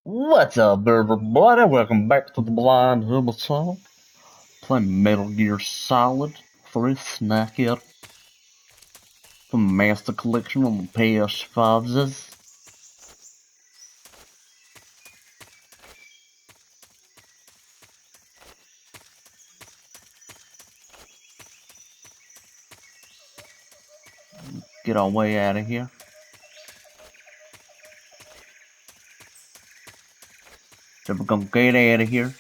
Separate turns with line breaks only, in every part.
What's up, everybody? Welcome back to the Blind Homicide. Playing Metal Gear Solid 3 Snack It from Master Collection on the PS5s. Get our way out of here. So we're gonna get out of here.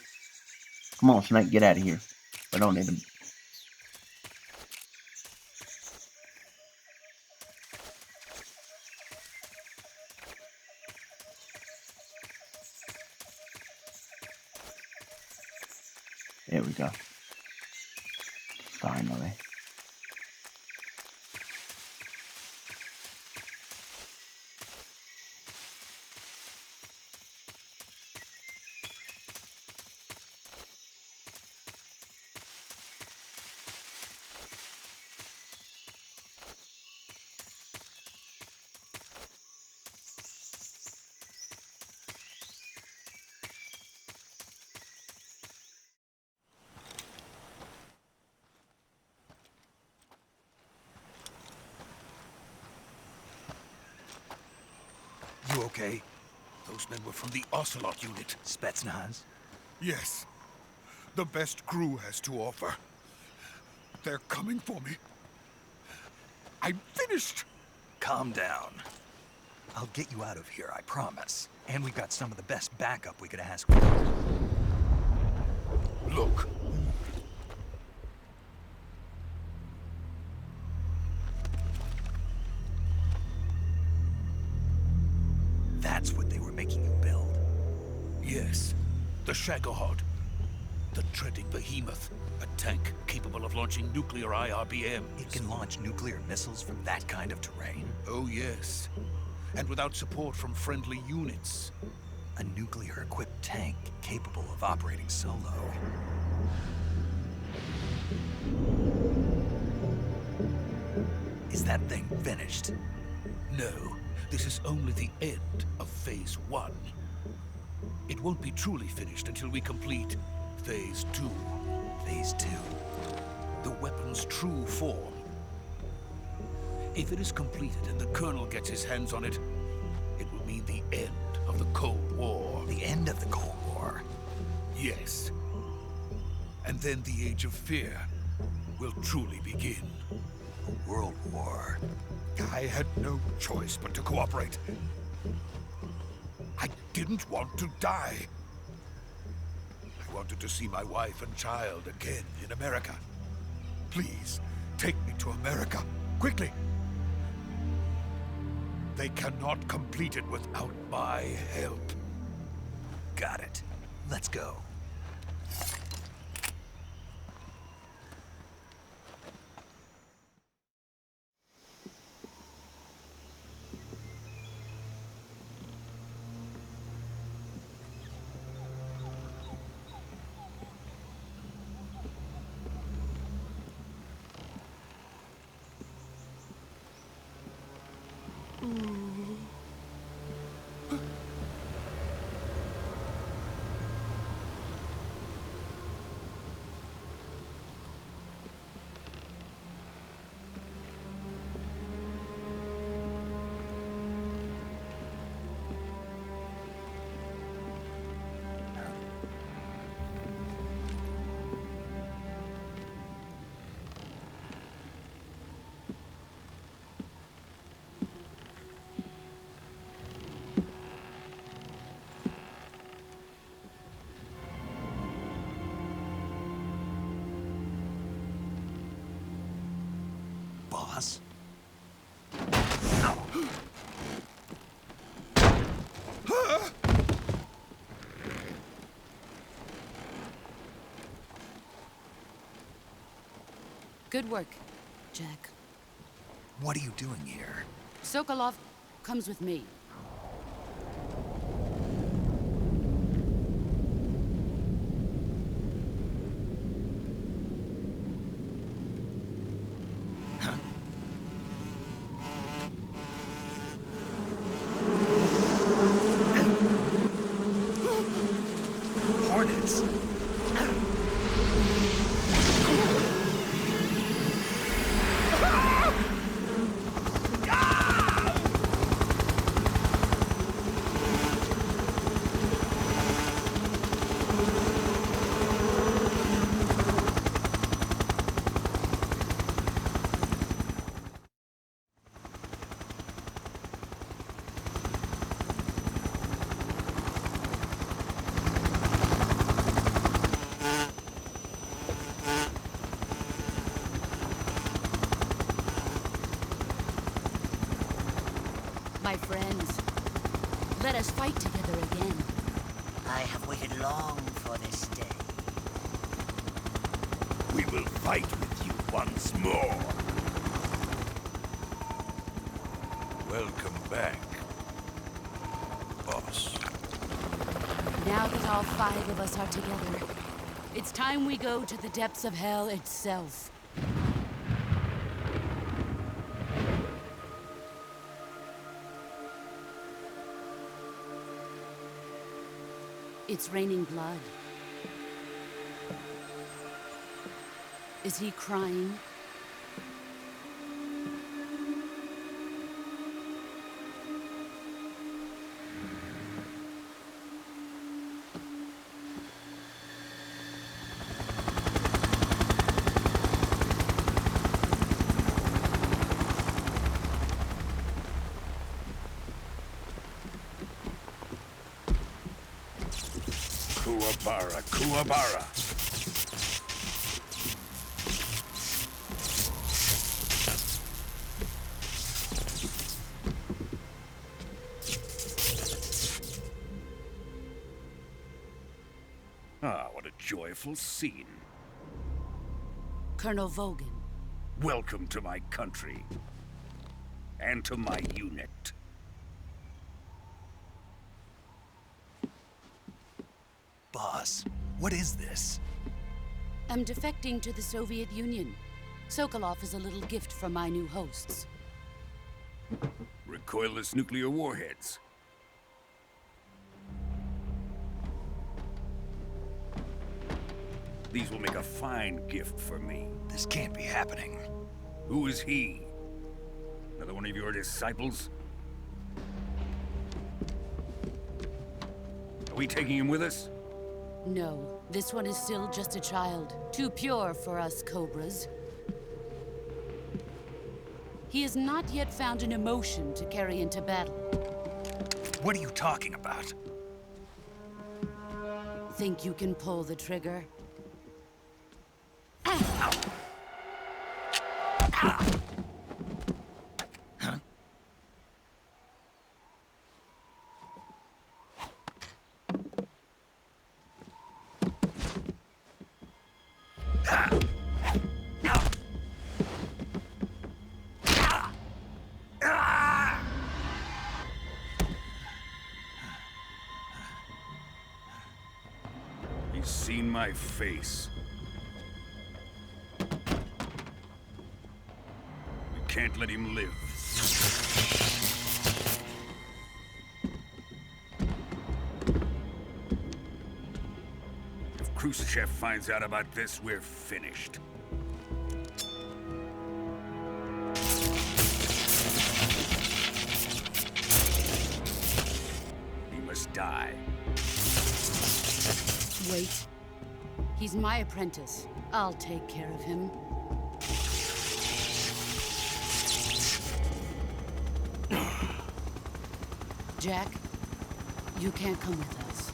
Come on, Snake, get out of here. We don't need to. There we go. Finally.
You okay? Those men were from the Ocelot unit.
Spetsnaz?
Yes. The best crew has to offer. They're coming for me. I'm finished!
Calm down. I'll get you out of here, I promise. And we've got some of the best backup we could ask for.
Look.
That's what they were making you build.
Yes. The Shagohod. The treading behemoth. A tank capable of launching nuclear IRBMs.
It can launch nuclear missiles from that kind of terrain.
Oh, yes. And without support from friendly units.
A nuclear-equipped tank capable of operating solo. Is that thing finished?
No. This is only the end of Phase 1. It won't be truly finished until we complete Phase 2.
Phase 2.
The weapon's true form. If it is completed and the Colonel gets his hands on it, it will mean the end of the Cold War.
The end of the Cold War?
Yes. And then the Age of Fear will truly begin.
A world war.
I had no choice but to cooperate. I didn't want to die. I wanted to see my wife and child again in America. Please, take me to America, quickly. They cannot complete it without my help.
Got it. Let's go. Boss?
Good work, Jack.
What are you doing here?
Sokolov comes with me.
coordinates.
My friends, let us fight together again.
I have waited long for this day.
We will fight with you once more. Welcome back, boss.
Now that all 5 of us are together, it's time we go to the depths of hell itself. It's raining blood. Is he crying?
Kuwabara, Kuwabara. Ah, what a joyful scene.
Colonel Vogan.
Welcome to my country. And to my unit.
Boss, what is this?
I'm defecting to the Soviet Union. Sokolov is a little gift from my new hosts.
Recoilless nuclear warheads. These will make a fine gift for me.
This can't be happening.
Who is he? Another one of your disciples? Are we taking him with us?
No, this one is still just a child. Too pure for us Cobras. He has not yet found an emotion to carry into battle.
What are you talking about?
Think you can pull the trigger?
He's seen my face. We can't let him live. If Khrushchev finds out about this, we're finished. He must die.
Wait. He's my apprentice. I'll take care of him. Jack, you can't come with us.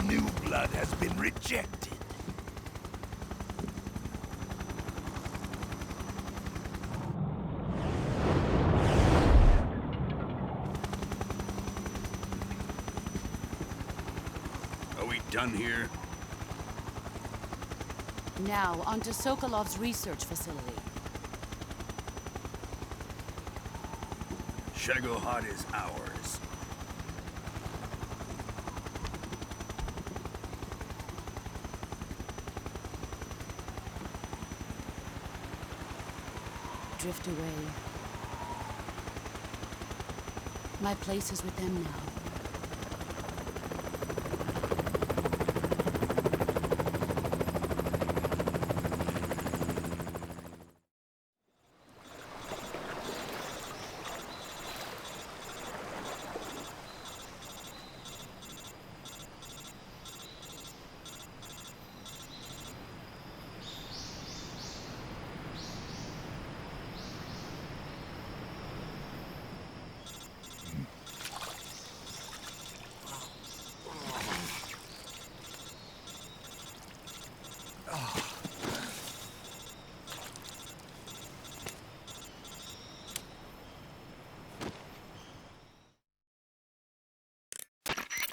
new blood has been rejected. Are we done here?
Now, onto Sokolov's research facility.
Shagohod is ours.
Drift away. My place is with them now.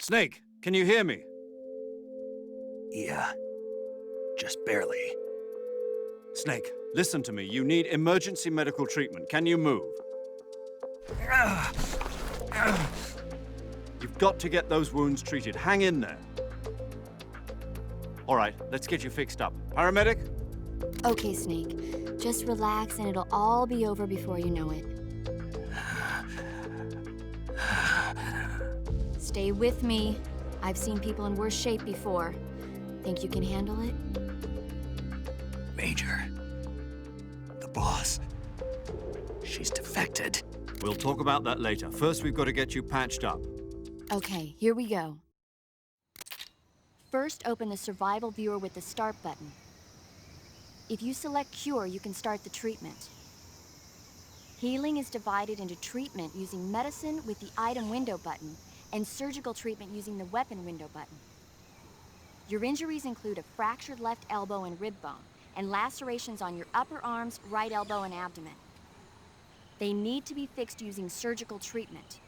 Snake, can you hear me?
Yeah, just barely.
Snake, listen to me. You need emergency medical treatment. Can you move? You've got to get those wounds treated. Hang in there. All right, let's get you fixed up. Paramedic?
Okay, Snake. Just relax and it'll all be over before you know it. Stay with me. I've seen people in worse shape before. Think you can handle it?
Major. The boss. She's defected.
We'll talk about that later. First, we've got to get you patched up.
Okay, here we go. First, open the survival viewer with the start button. If you select cure, you can start the treatment. Healing is divided into treatment using medicine with the item window button and surgical treatment using the weapon window button. Your injuries include a fractured left elbow and rib bone, and lacerations on your upper arms, right elbow, and abdomen. They need to be fixed using surgical treatment.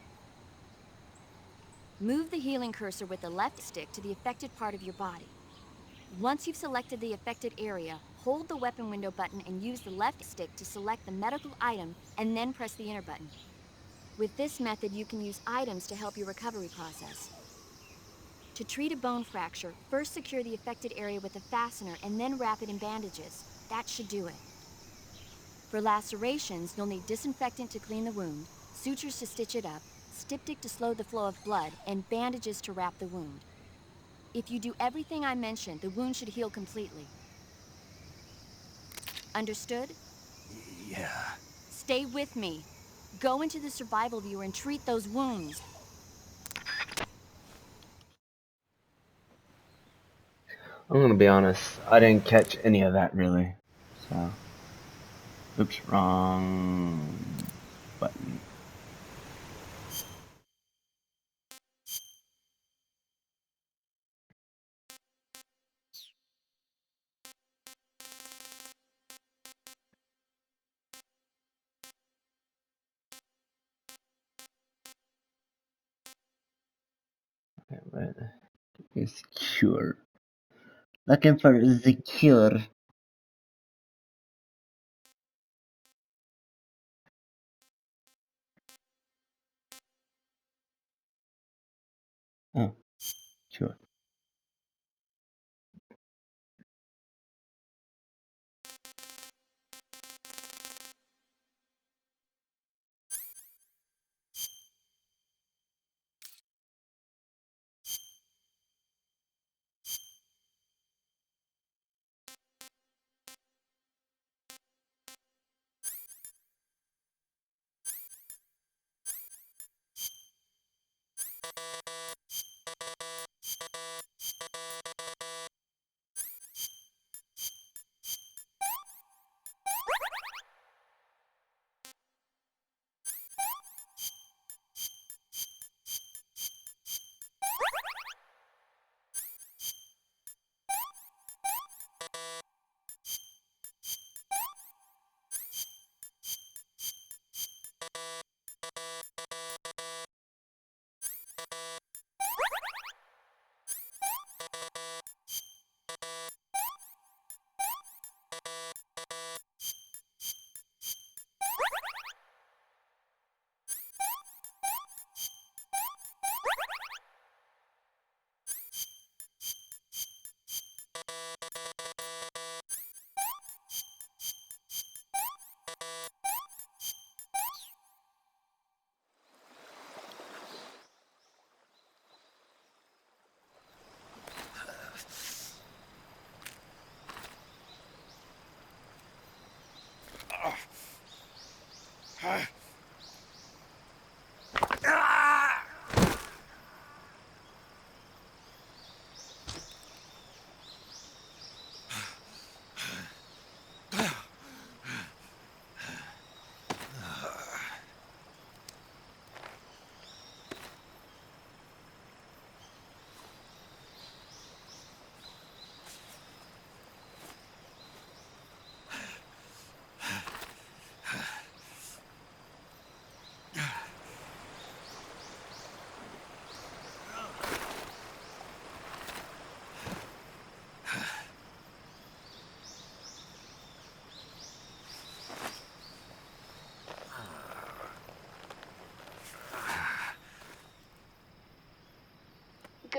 Move the healing cursor with the left stick to the affected part of your body. Once you've selected the affected area, hold the weapon window button and use the left stick to select the medical item, and then press the enter button. With this method, you can use items to help your recovery process. To treat a bone fracture, first secure the affected area with a fastener and then wrap it in bandages. That should do it. For lacerations, you'll need disinfectant to clean the wound, sutures to stitch it up, styptic to slow the flow of blood, and bandages to wrap the wound. If you do everything I mentioned, the wound should heal completely. Understood?
Yeah.
Stay with me. Go into the survival viewer and treat those wounds.
I'm gonna be honest, I didn't catch any of that really. So, oops, wrong button. Okay, right. It's cure. Looking for the cure. Oh, cure.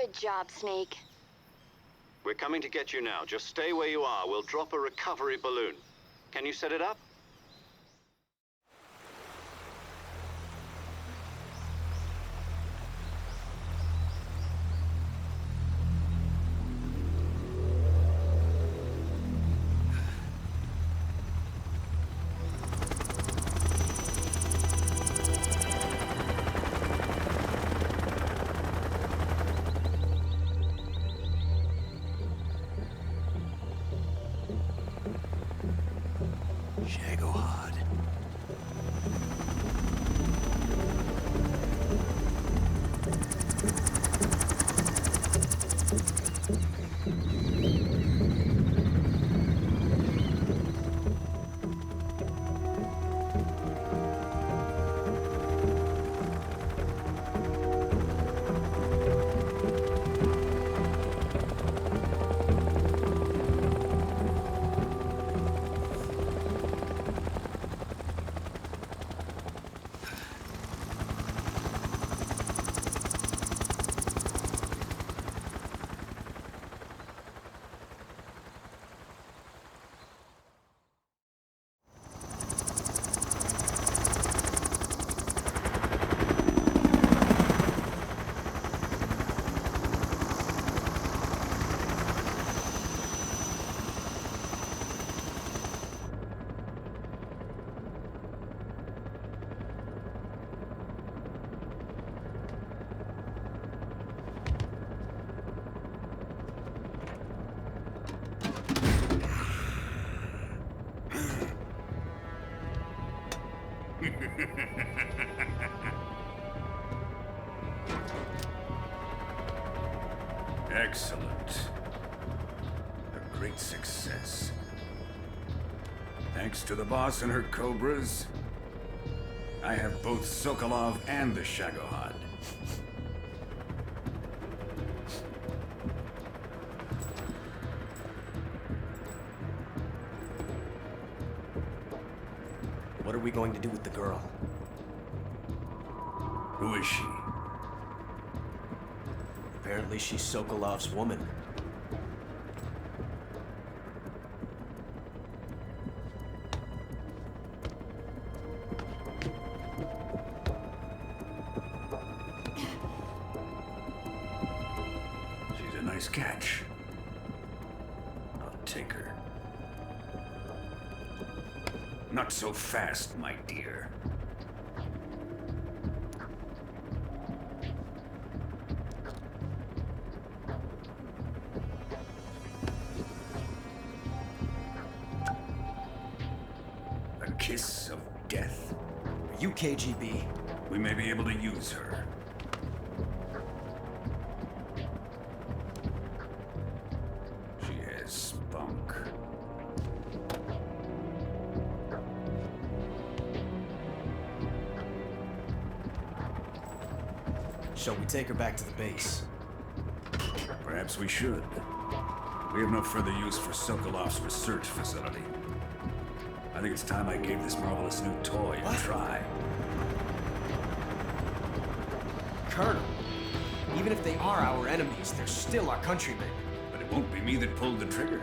Good job, Snake.
We're coming to get you now. Just stay where you are. We'll drop a recovery balloon. Can you set it up?
Shagohod.
Excellent. A great success. Thanks to the boss and her cobras, I have both Sokolov and the Shagohod.
What are we going to do with the girl?
Who is she?
Apparently she's Sokolov's woman.
She's a nice catch. I'll take her. Not so fast, my dear. A kiss of death.
Are you KGB?
We may be able to use her. She has spunk.
Shall we take her back to the base?
Perhaps we should. We have no further use for Sokolov's research facility. I think it's time I gave this marvelous new toy a try.
Colonel, even if they are our enemies, they're still our countrymen.
But it won't be me that pulled the trigger.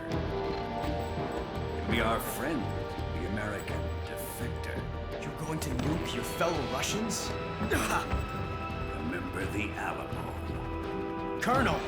It'll be our friend, the American defector.
You're going to nuke your fellow Russians?
Remember the Alamo.
Colonel!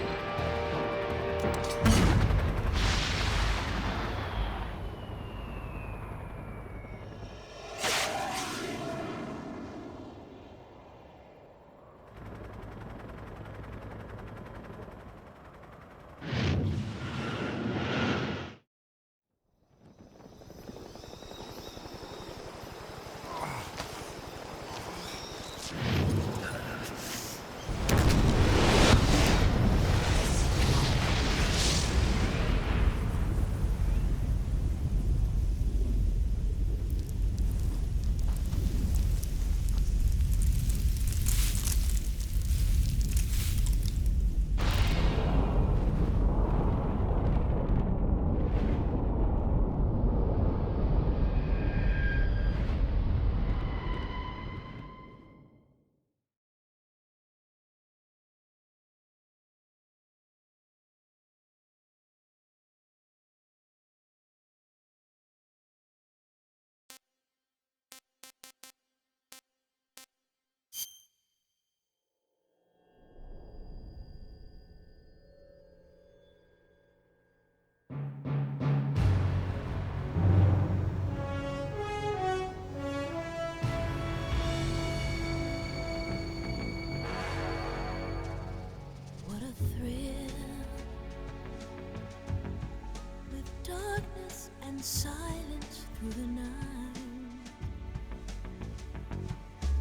in silence through the night.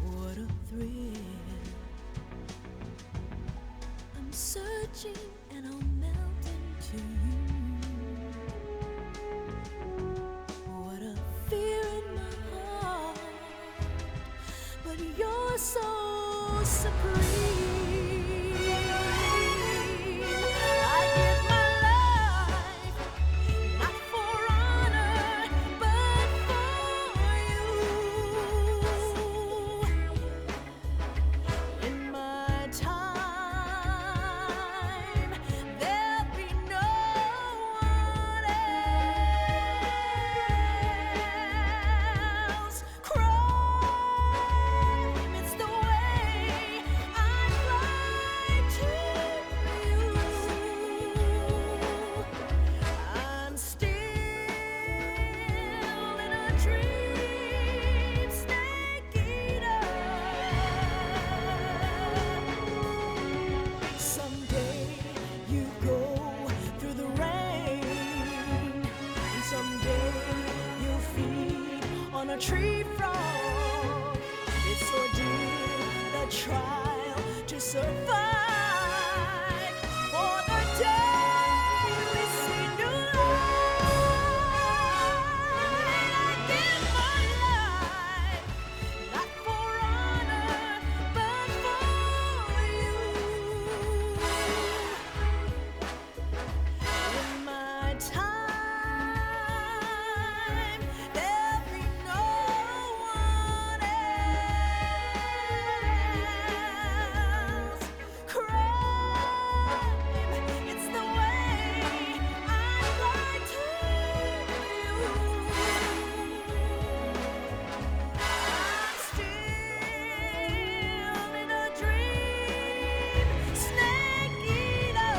What a thrill. I'm searching and I'll melt into you. What a fear in my heart, but you're so supreme. I give my life, not for honor, but for you. In my time, there'll be no one else. Crime, it's the way I fly to you. I'm still in a dream, snake eater. Someday you go through the rain, and someday you'll feed on a tree frog. It's ordeal, the trial to survive. For the day we see new light, I give my life, not for honor, but for you. In my time, there'll be no one else. Crime, it's the way I fly to you. I'm still in a dream, snake eater.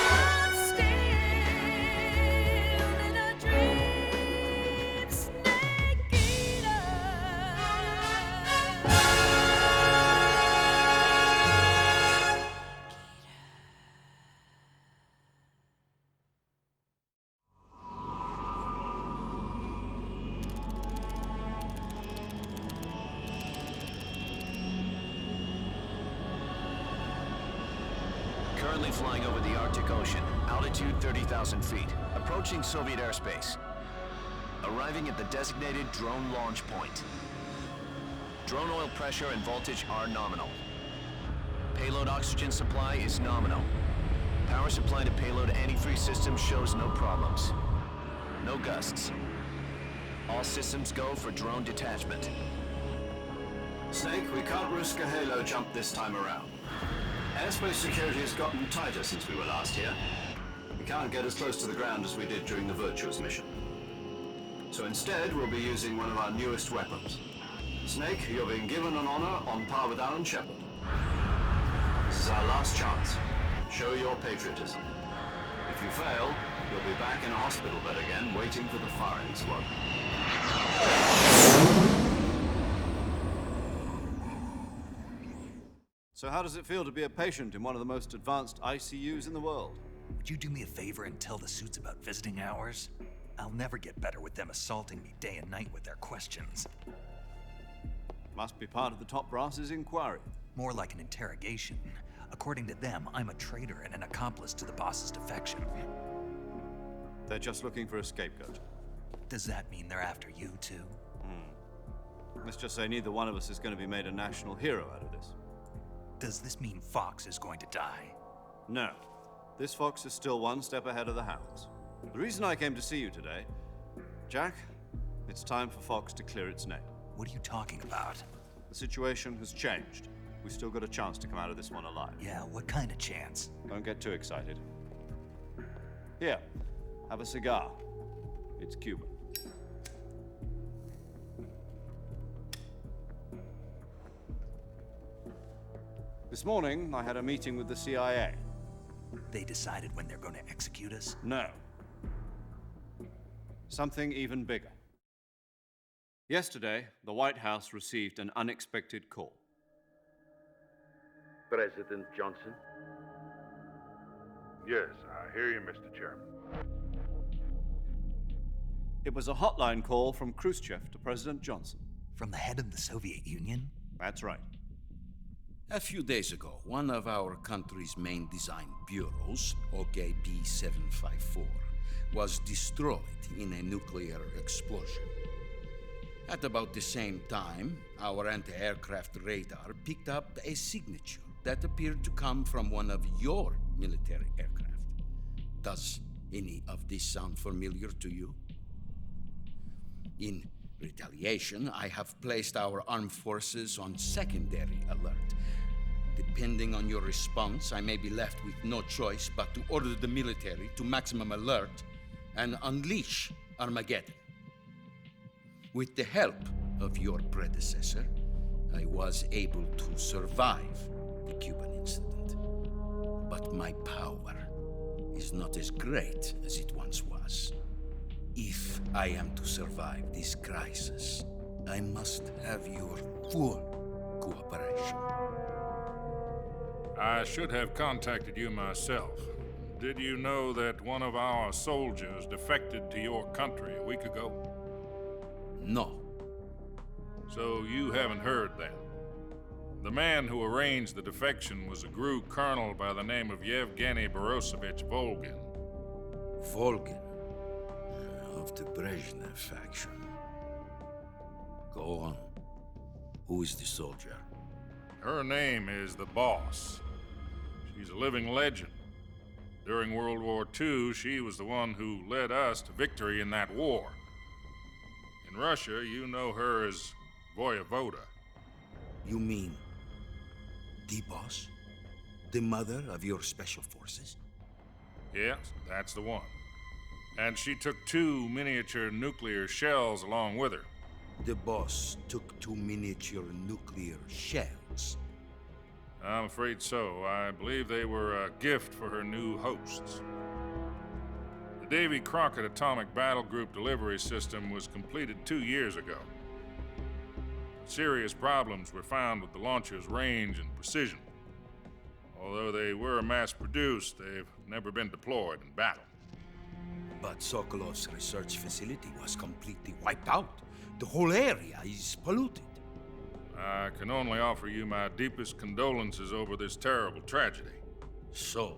I'm still in a dream, snake eater.
Currently flying over the Arctic Ocean, altitude 30,000 feet, approaching Soviet airspace. Arriving at the designated drone launch point. Drone oil pressure and voltage are nominal. Payload oxygen supply is nominal. Power supply to payload antifreeze system shows no problems. No gusts. All systems go for drone detachment.
Snake, we can't risk a halo jump this time around. Airspace security has gotten tighter since we were last here. We can't get as close to the ground as we did during the Virtuous mission. So instead, we'll be using one of our newest weapons. Snake, you're being given an honor on par with Alan Shepard. This is our last chance. Show your patriotism. If you fail, you'll be back in a hospital bed again, waiting for the firing squad.
So how does it feel to be a patient in one of the most advanced ICUs in the world?
Would you do me a favor and tell the suits about visiting hours? I'll never get better with them assaulting me day and night with their questions.
Must be part of the top brass's inquiry.
More like an interrogation. According to them, I'm a traitor and an accomplice to the boss's defection.
They're just looking for a scapegoat.
Does that mean they're after you too?
Let's just say neither one of us is going to be made a national hero out of this.
Does this mean Fox is going to die?
No. This fox is still one step ahead of the hounds. The reason I came to see you today, Jack, it's time for Fox to clear its name.
What are you talking about?
The situation has changed. We've still got a chance to come out of this one alive.
Yeah, what kind of chance?
Don't get too excited. Here, have a cigar. It's Cuban. This morning, I had a meeting with the CIA.
They decided when they're going to execute us?
No. Something even bigger. Yesterday, the White House received an unexpected call.
President Johnson?
Yes, I hear you, Mr. Chairman.
It was a hotline call from Khrushchev to President Johnson.
From the head of the Soviet Union?
That's right.
A few days ago, one of our country's main design bureaus, OKB 754, was destroyed in a nuclear explosion. At about the same time, our anti-aircraft radar picked up a signature that appeared to come from one of your military aircraft. Does any of this sound familiar to you? In retaliation, I have placed our armed forces on secondary alert. Depending on your response, I may be left with no choice but to order the military to maximum alert and unleash Armageddon. With the help of your predecessor, I was able to survive the Cuban incident. But my power is not as great as it once was. If I am to survive this crisis, I must have your full cooperation.
I should have contacted you myself. Did you know that one of our soldiers defected to your country a week ago?
No.
So you haven't heard then? The man who arranged the defection was a GRU colonel by the name of Yevgeny Borosovich Volgin.
Volgin? Of the Brezhnev faction. Go on. Who is the soldier?
Her name is the Boss. She's a living legend. During World War II, she was the one who led us to victory in that war. In Russia, you know her as Voyevoda.
You mean the Boss? The mother of your special forces?
Yes, that's the one. And she took 2 miniature nuclear shells along with her.
The Boss took 2 miniature nuclear shells?
I'm afraid so. I believe they were a gift for her new hosts. The Davy Crockett Atomic Battle Group delivery system was completed 2 years ago. Serious problems were found with the launcher's range and precision. Although they were mass-produced, they've never been deployed in battle.
But Sokolov's research facility was completely wiped out. The whole area is polluted.
I can only offer you my deepest condolences over this terrible tragedy.
So,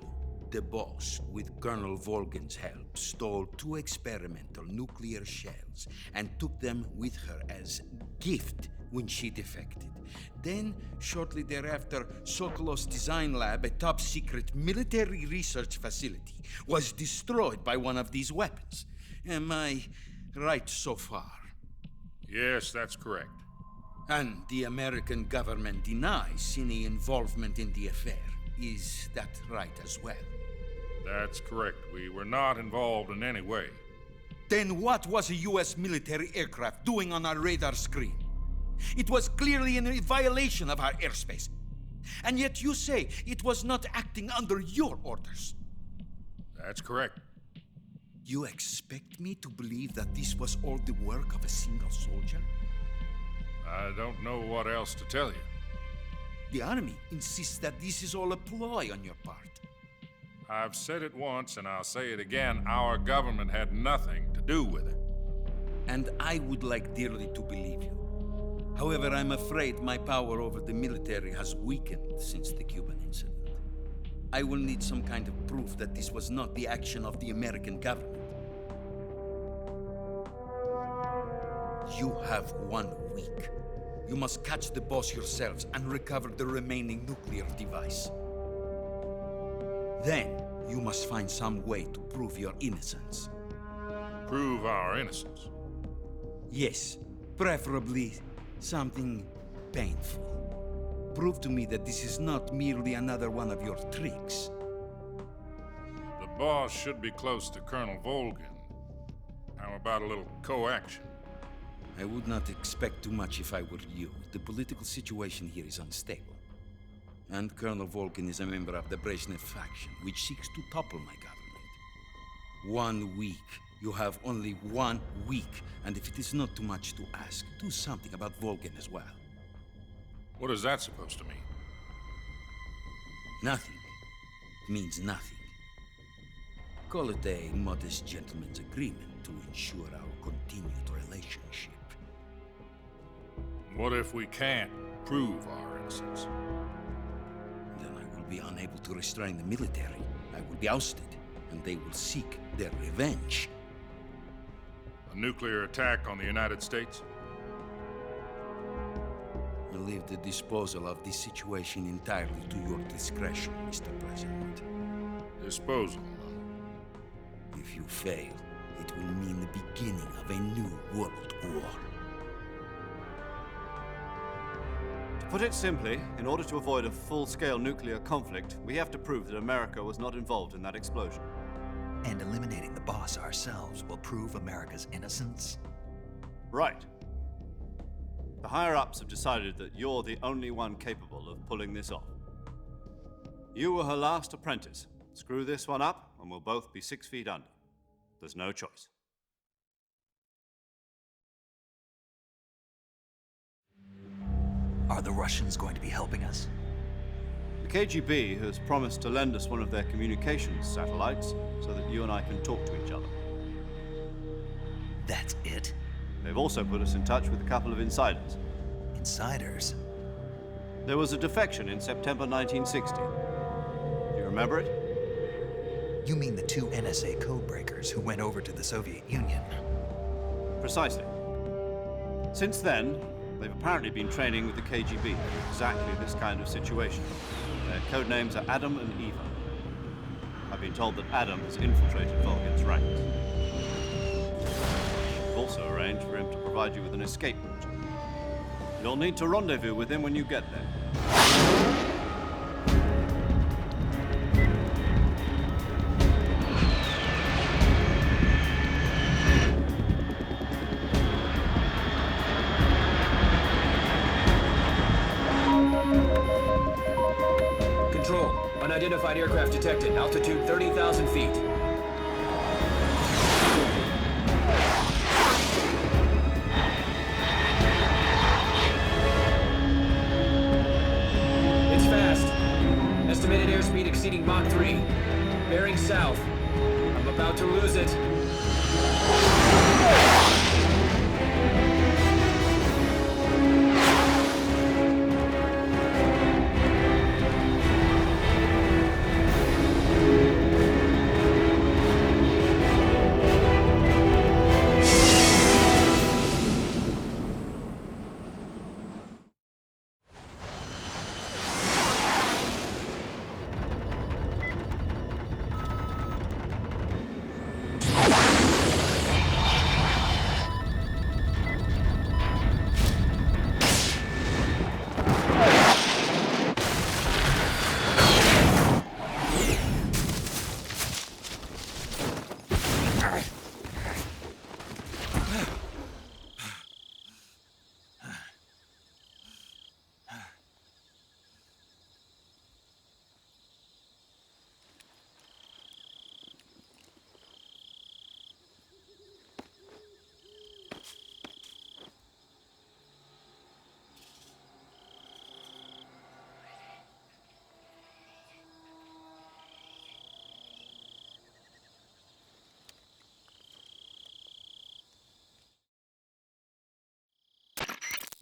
the Boss, with Colonel Volgin's help, stole 2 experimental nuclear shells and took them with her as gift when she defected. Then, shortly thereafter, Sokolov's design lab, a top-secret military research facility, was destroyed by one of these weapons. Am I right so far?
Yes, that's correct.
And the American government denies any involvement in the affair. Is that right as well?
That's correct. We were not involved in any way.
Then what was a U.S. military aircraft doing on our radar screen? It was clearly in violation of our airspace. And yet you say it was not acting under your orders.
That's correct.
You expect me to believe that this was all the work of a single soldier?
I don't know what else to tell you.
The Army insists that this is all a ploy on your part.
I've said it once and I'll say it again. Our government had nothing to do with it.
And I would like dearly to believe you. However, I'm afraid my power over the military has weakened since the Cuban incident. I will need some kind of proof that this was not the action of the American government. You have 1 week. You must catch the Boss yourselves and recover the remaining nuclear device. Then, you must find some way to prove your innocence.
Prove our innocence?
Yes, preferably something painful. Prove to me that this is not merely another one of your tricks.
The Boss should be close to Colonel Volgin. How about a little co-action?
I would not expect too much if I were you. The political situation here is unstable. And Colonel Volgin is a member of the Brezhnev faction, which seeks to topple my government. 1 week. You have only 1 week, and if it is not too much to ask, do something about Volgin as well.
What is that supposed to mean?
Nothing means nothing. Call it a modest gentleman's agreement to ensure our continued relationship.
What if we can't prove our innocence?
Then I will be unable to restrain the military. I will be ousted, and they will seek their revenge.
A nuclear attack on the United States?
I leave the disposal of this situation entirely to your discretion, Mr. President.
Disposal, huh?
If you fail, it will mean the beginning of a new world war.
To put it simply, in order to avoid a full-scale nuclear conflict, we have to prove that America was not involved in that explosion.
And eliminating the boss ourselves will prove America's innocence?
Right. The higher-ups have decided that you're the only one capable of pulling this off. You were her last apprentice. Screw this one up, and we'll both be 6 feet under. There's no choice.
Are the Russians going to be helping us?
The KGB has promised to lend us one of their communications satellites so that you and I can talk to each other.
That's it?
They've also put us in touch with a couple of insiders.
Insiders?
There was a defection in September 1960. Do you remember it?
You mean the 2 NSA codebreakers who went over to the Soviet Union?
Precisely. Since then, they've apparently been training with the KGB for exactly this kind of situation. Their code names are Adam and Eva. I've been told that Adam has infiltrated Volgin's ranks. We've also arranged for him to provide you with an escape route. You'll need to rendezvous with him when you get there.
Control. Unidentified aircraft detected. Altitude 30,000 feet. It's fast. Estimated airspeed exceeding Mach 3. Bearing south. I'm about to lose it.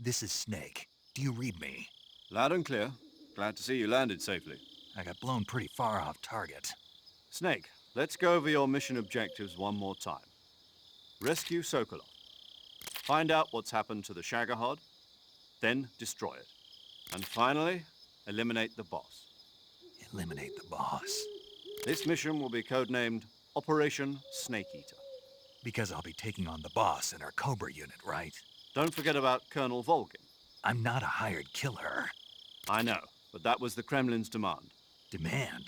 This is Snake. Do you read me?
Loud and clear. Glad to see you landed safely.
I got blown pretty far off target.
Snake, let's go over your mission objectives one more time. Rescue Sokolov. Find out what's happened to the Shagohod, then destroy it. And finally, eliminate the boss.
Eliminate the boss?
This mission will be codenamed Operation Snake Eater.
Because I'll be taking on the boss in our Cobra unit, right?
Don't forget about Colonel Volgin.
I'm not a hired killer.
I know, but that was the Kremlin's demand.
Demand?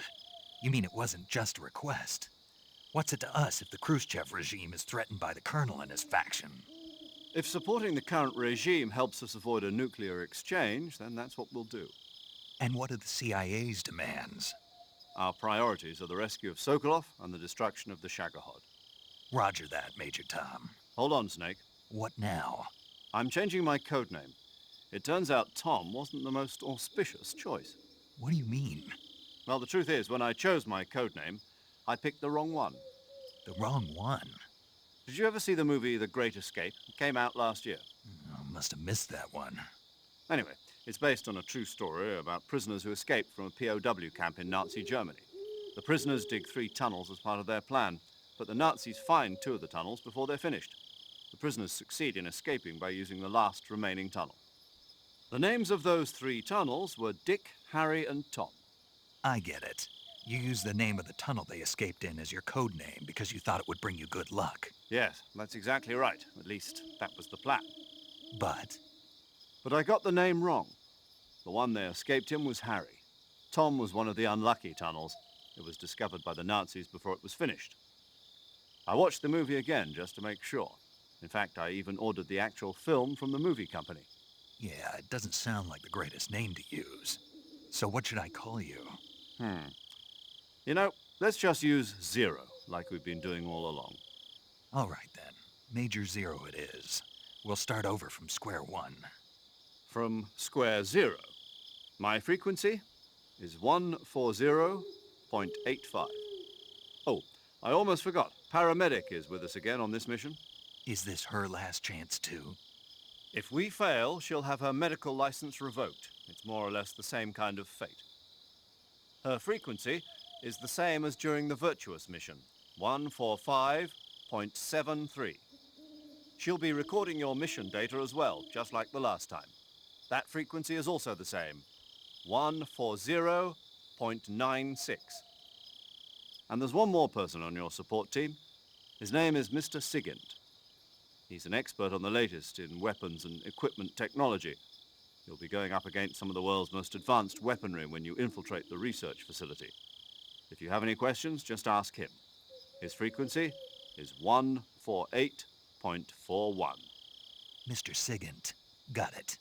You mean it wasn't just a request? What's it to us if the Khrushchev regime is threatened by the Colonel and his faction?
If supporting the current regime helps us avoid a nuclear exchange, then that's what we'll do.
And what are the CIA's demands?
Our priorities are the rescue of Sokolov and the destruction of the Shagohod.
Roger that, Major Tom.
Hold on, Snake.
What now?
I'm changing my codename. It turns out Tom wasn't the most auspicious choice.
What do you mean?
Well, the truth is, when I chose my codename, I picked the wrong one.
The wrong one?
Did you ever see the movie The Great Escape? It came out last year.
Oh, must have missed that one.
Anyway, it's based on a true story about prisoners who escaped from a POW camp in Nazi Germany. The prisoners dig 3 tunnels as part of their plan, but the Nazis find 2 of the tunnels before they're finished. The prisoners succeed in escaping by using the last remaining tunnel. The names of those 3 tunnels were Dick, Harry, and Tom.
I get it. You used the name of the tunnel they escaped in as your code name because you thought it would bring you good luck.
Yes, that's exactly right. At least, that was the plan.
But
I got the name wrong. The one they escaped in was Harry. Tom was one of the unlucky tunnels. It was discovered by the Nazis before it was finished. I watched the movie again just to make sure. In fact, I even ordered the actual film from the movie company.
yeah, it doesn't sound like the greatest name to use. So what should I call you?
You know, let's just use Zero, like we've been doing all along.
All right then. Major Zero it is. We'll start over from square one.
From square zero. My frequency is 140.85. Oh, I almost forgot. Paramedic is with us again on this mission.
Is this her last chance too?
If we fail, she'll have her medical license revoked. It's more or less the same kind of fate. Her frequency is the same as during the Virtuous mission, 145.73. She'll be recording your mission data as well, just like the last time. That frequency is also the same, 140.96. And there's one more person on your support team. His name is Mr. Sigint. He's an expert on the latest in weapons and equipment technology. You'll be going up against some of the world's most advanced weaponry when you infiltrate the research facility. If you have any questions, just ask him. His frequency is 148.41.
Mr. Sigint. Got it.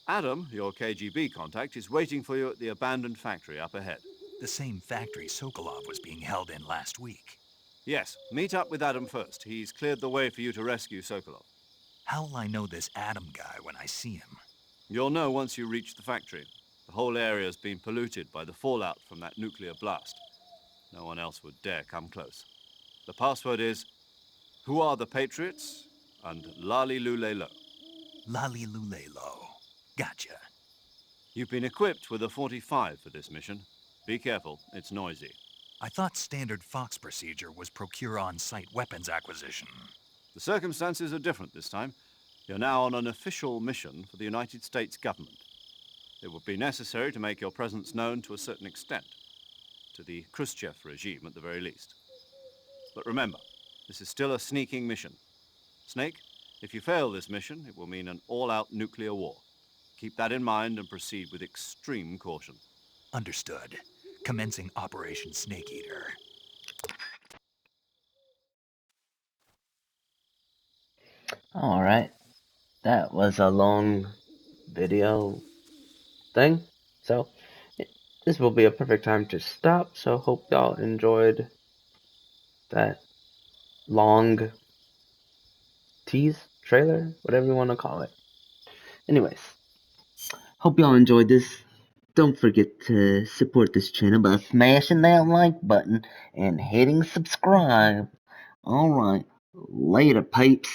Adam, your KGB contact, is waiting for you at the abandoned factory up ahead.
The same factory Sokolov was being held in last week.
Yes, meet up with Adam first. He's cleared the way for you to rescue Sokolov.
How will I know this Adam guy when I see him?
You'll know once you reach the factory. The whole area's been polluted by the fallout from that nuclear blast. No one else would dare come close. The password is, "Who are the Patriots?" and Lali Lule Lo.
Lali Lule Lo. Gotcha.
You've been equipped with a 45 for this mission. Be careful, it's noisy.
I thought standard Fox procedure was procure on-site weapons acquisition.
The circumstances are different this time. You're now on an official mission for the United States government. It would be necessary to make your presence known to a certain extent, to the Khrushchev regime at the very least. But remember, this is still a sneaking mission. Snake, if you fail this mission, it will mean an all-out nuclear war. Keep that in mind and proceed with extreme caution.
Understood. Commencing Operation Snake Eater.
Alright, that was a long video thing, so this will be a perfect time to stop, so hope y'all enjoyed that long tease, trailer, whatever you want to call it. Anyways, hope y'all enjoyed this. Don't forget to support this channel by smashing that like button and hitting subscribe. Alright, later peeps.